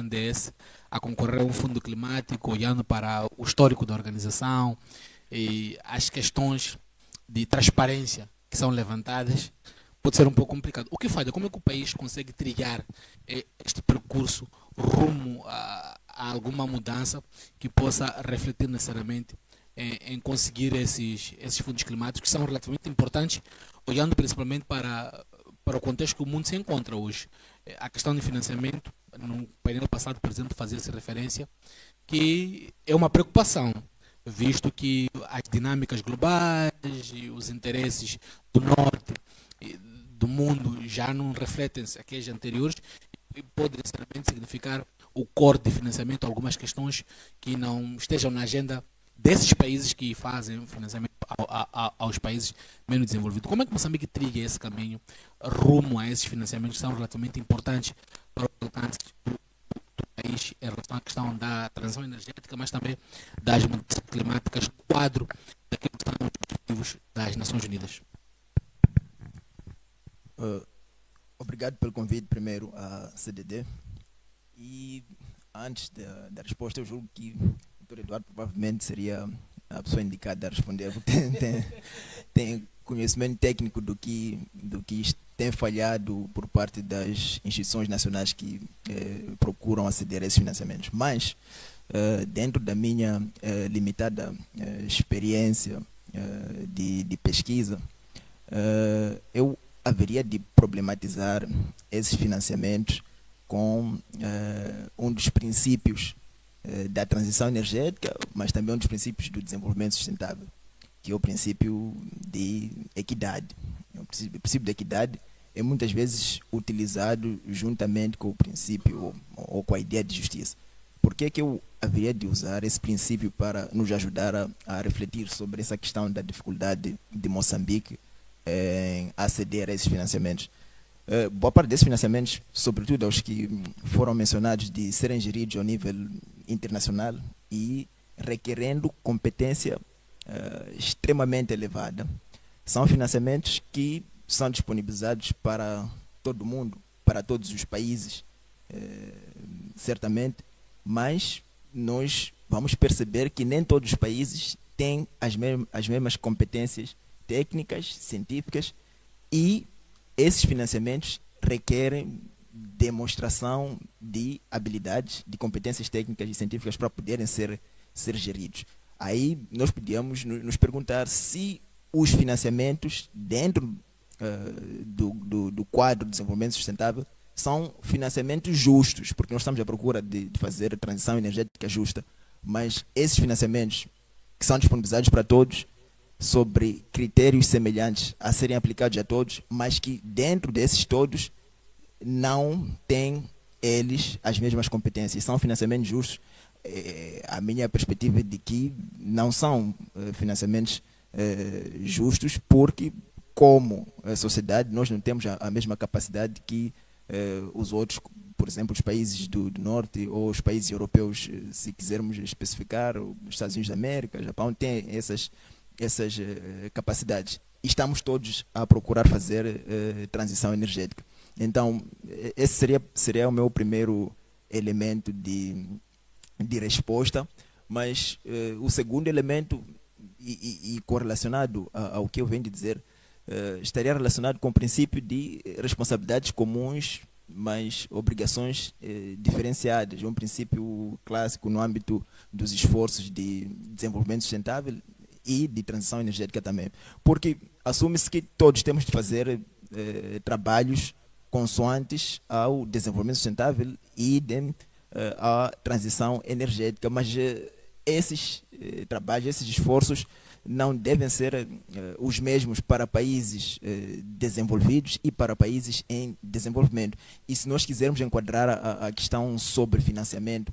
BNDES a concorrer a um fundo climático, olhando para o histórico da organização e as questões de transparência que são levantadas, pode ser um pouco complicado. O que falha? Como é que o país consegue trilhar este percurso rumo a alguma mudança que possa refletir necessariamente em conseguir esses fundos climáticos que são relativamente importantes, olhando principalmente para o contexto que o mundo se encontra hoje. A questão de financiamento, no painel passado, por exemplo, fazia-se referência que é uma preocupação, visto que as dinâmicas globais e os interesses do norte e do mundo já não refletem-se aqueles anteriores e pode necessariamente significar o corte de financiamento a algumas questões que não estejam na agenda desses países que fazem financiamento aos países menos desenvolvidos. Como é que Moçambique trilha esse caminho rumo a esses financiamentos que são relativamente importantes para o alcance do país em relação à questão da transição energética, mas também das mudanças climáticas no quadro daquilo que são os objetivos das Nações Unidas? Uh, Obrigado pelo convite, primeiro, à CDD. E antes da resposta, eu julgo que o Dr. Eduardo provavelmente seria a pessoa indicada a responder, porque tem conhecimento técnico do que tem falhado por parte das instituições nacionais que procuram aceder a esses financiamentos. Mas, dentro da minha limitada experiência de pesquisa, eu haveria de problematizar esses financiamentos com um dos princípios da transição energética, mas também um dos princípios do desenvolvimento sustentável, que é o princípio de equidade. O princípio de equidade é muitas vezes utilizado juntamente com o princípio ou com a ideia de justiça. Por que é que eu haveria de usar esse princípio para nos ajudar a refletir sobre essa questão da dificuldade de Moçambique em aceder a esses financiamentos? Boa parte desses financiamentos, sobretudo aos que foram mencionados, de serem geridos ao nível internacional e requerendo competência extremamente elevada, são financiamentos que são disponibilizados para todo mundo, para todos os países, certamente, mas nós vamos perceber que nem todos os países têm as mesmas competências técnicas, científicas, e esses financiamentos requerem demonstração de habilidades, de competências técnicas e científicas para poderem ser geridos. Aí nós podíamos nos perguntar se os financiamentos dentro do quadro de desenvolvimento sustentável são financiamentos justos, porque nós estamos à procura de fazer a transição energética justa, mas esses financiamentos que são disponibilizados para todos sobre critérios semelhantes a serem aplicados a todos, mas que dentro desses todos não têm eles as mesmas competências. São financiamentos justos. A minha perspectiva é de que não são financiamentos justos, porque como sociedade nós não temos a mesma capacidade que os outros, por exemplo, os países do norte ou os países europeus, se quisermos especificar, os Estados Unidos da América, Japão, têm essas capacidades. E estamos todos a procurar fazer transição energética. Então, esse seria o meu primeiro elemento de resposta, mas o segundo elemento, e correlacionado ao que eu venho de dizer, estaria relacionado com o princípio de responsabilidades comuns, mas obrigações diferenciadas. É um princípio clássico no âmbito dos esforços de desenvolvimento sustentável e de transição energética também. Porque assume-se que todos temos de fazer trabalhos consoantes ao desenvolvimento sustentável e à transição energética, mas esses trabalhos, esses esforços não devem ser os mesmos para países desenvolvidos e para países em desenvolvimento. E se nós quisermos enquadrar a questão sobre financiamento,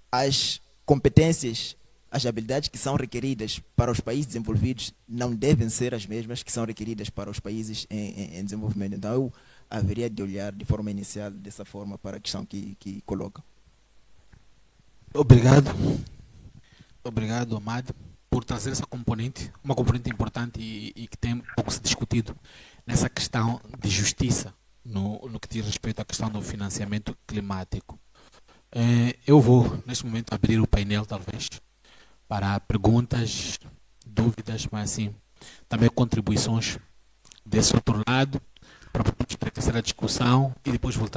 as competências, as habilidades que são requeridas para os países desenvolvidos não devem ser as mesmas que são requeridas para os países em desenvolvimento. Então eu haveria de olhar de forma inicial dessa forma para a questão que coloca. Obrigado, Amado, por trazer essa componente, uma componente importante e que tem pouco se discutido nessa questão de justiça no que diz respeito à questão do financiamento climático. Eu vou, neste momento, abrir o painel, talvez, para perguntas, dúvidas, mas assim, também contribuições desse outro lado, para podermos enriquecer a discussão e depois voltar